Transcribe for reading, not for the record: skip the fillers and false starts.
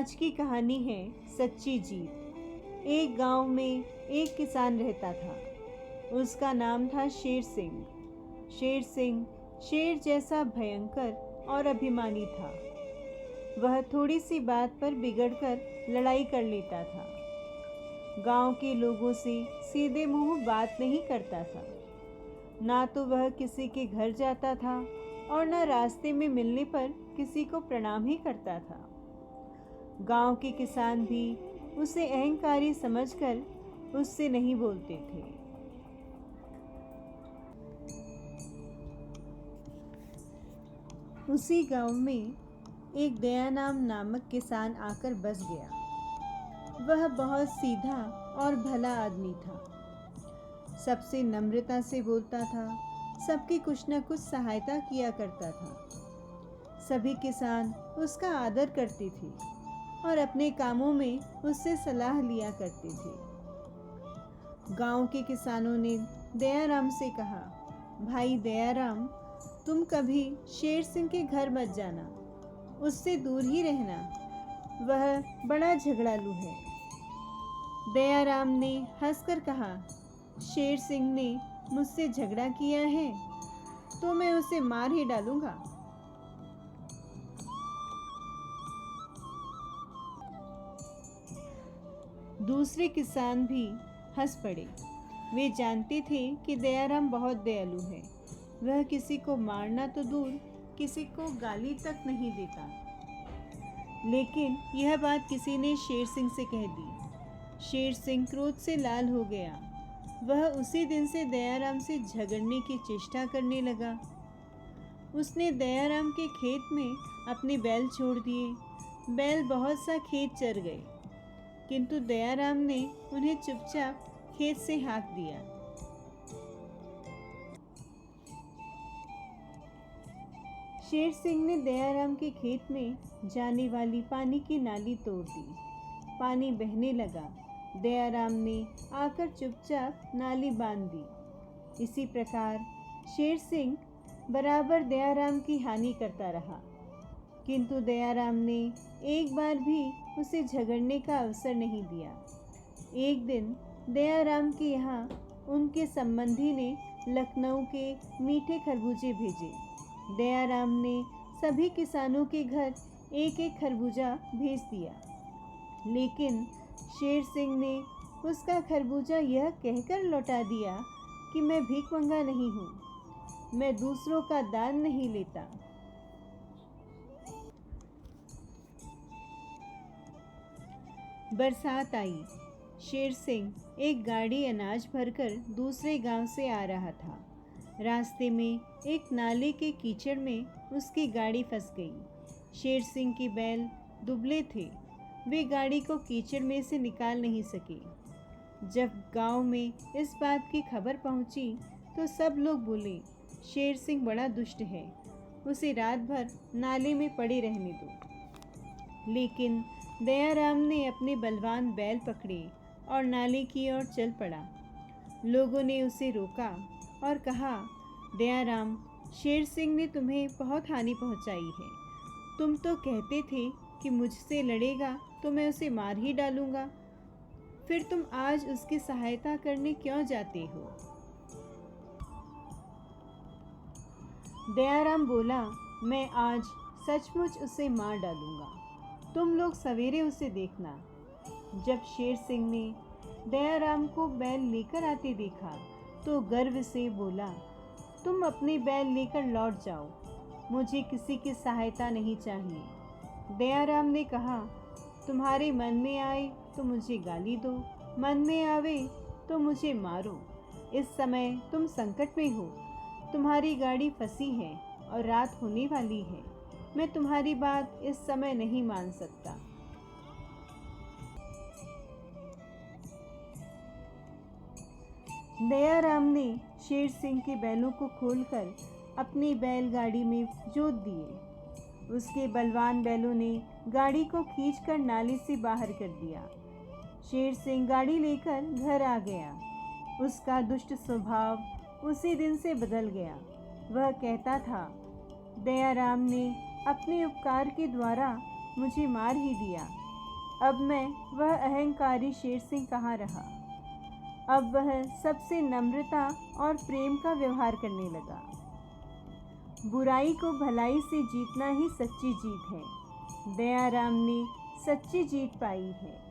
आज की कहानी है सच्ची जीत। एक गांव में एक किसान रहता था। उसका नाम था शेर सिंह। शेर सिंह शेर जैसा भयंकर और अभिमानी था। वह थोड़ी सी बात पर बिगड़कर लड़ाई कर लेता था। गांव के लोगों से सीधे मुंह बात नहीं करता था। ना तो वह किसी के घर जाता था और न रास्ते में मिलने पर किसी को प्रणाम ही करता था। गांव के किसान भी उसे अहंकारी समझकर उससे नहीं बोलते थे। उसी गांव में एक दयाराम नामक किसान आकर बस गया। वह बहुत सीधा और भला आदमी था। सबसे नम्रता से बोलता था, सबकी कुछ न कुछ सहायता किया करता था। सभी किसान उसका आदर करते थे और अपने कामों में उससे सलाह लिया करते थे। गांव के किसानों ने दयाराम से कहा, भाई दयाराम, तुम कभी शेर सिंह के घर मत जाना, उससे दूर ही रहना, वह बड़ा झगड़ालू है। दयाराम ने हंसकर कहा, शेर सिंह ने मुझसे झगड़ा किया है तो मैं उसे मार ही डालूंगा। दूसरे किसान भी हंस पड़े। वे जानते थे कि दयाराम बहुत दयालु है। वह किसी को मारना तो दूर, किसी को गाली तक नहीं देता। लेकिन यह बात किसी ने शेर सिंह से कह दी। शेर सिंह क्रोध से लाल हो गया। वह उसी दिन से दयाराम से झगड़ने की चेष्टा करने लगा। उसने दयाराम के खेत में अपने बैल छोड़ दिए। बैल बहुत सा खेत चर गए, किंतु दयाराम ने उन्हें चुपचाप खेत से हाँक दिया। शेर सिंह ने दयाराम के खेत में जाने वाली पानी की नाली तोड़ दी। पानी बहने लगा। दयाराम ने आकर चुपचाप नाली बांध दी। इसी प्रकार शेर सिंह बराबर दयाराम की हानि करता रहा, किंतु दयाराम ने एक बार भी उसे झगड़ने का अवसर नहीं दिया। एक दिन दयाराम के यहाँ उनके संबंधी ने लखनऊ के मीठे खरबूजे भेजे। दयाराम ने सभी किसानों के घर एक एक खरबूजा भेज दिया, लेकिन शेर सिंह ने उसका खरबूजा यह कहकर लौटा दिया कि मैं भीखमंगा नहीं हूँ, मैं दूसरों का दान नहीं लेता। बरसात आई। शेर सिंह एक गाड़ी अनाज भरकर दूसरे गांव से आ रहा था। रास्ते में एक नाले के कीचड़ में उसकी गाड़ी फंस गई। शेर सिंह के बैल दुबले थे। वे गाड़ी को कीचड़ में से निकाल नहीं सके। जब गांव में इस बात की खबर पहुंची तो सब लोग बोले, शेर सिंह बड़ा दुष्ट है, उसे रात भर नाले में पड़े रहने दो। लेकिन दयाराम ने अपने बलवान बैल पकड़े और नाले की ओर चल पड़ा। लोगों ने उसे रोका और कहा, दयाराम, शेर सिंह ने तुम्हें बहुत हानि पहुंचाई है। तुम तो कहते थे कि मुझसे लड़ेगा तो मैं उसे मार ही डालूंगा, फिर तुम आज उसकी सहायता करने क्यों जाते हो? दयाराम बोला, मैं आज सचमुच उसे मार डालूंगा, तुम लोग सवेरे उसे देखना। जब शेर सिंह ने दयाराम को बैल लेकर आते देखा तो गर्व से बोला, तुम अपने बैल लेकर लौट जाओ, मुझे किसी की सहायता नहीं चाहिए। दयाराम ने कहा, तुम्हारे मन में आए तो मुझे गाली दो, मन में आवे तो मुझे मारो। इस समय तुम संकट में हो, तुम्हारी गाड़ी फंसी है और रात होने वाली है। मैं तुम्हारी बात इस समय नहीं मान सकता। दयाराम ने शेर सिंह के बैलों को खोलकर अपनी बैलगाड़ी में जोत दिए। उसके बलवान बैलों ने गाड़ी को खींचकर नाले से बाहर कर दिया। शेर सिंह गाड़ी लेकर घर आ गया। उसका दुष्ट स्वभाव उसी दिन से बदल गया। वह कहता था, दयाराम ने अपने उपकार के द्वारा मुझे मार ही दिया, अब मैं वह अहंकारी शेर सिंह कहाँ रहा। अब वह सबसे नम्रता और प्रेम का व्यवहार करने लगा। बुराई को भलाई से जीतना ही सच्ची जीत है। दयाराम ने सच्ची जीत पाई है।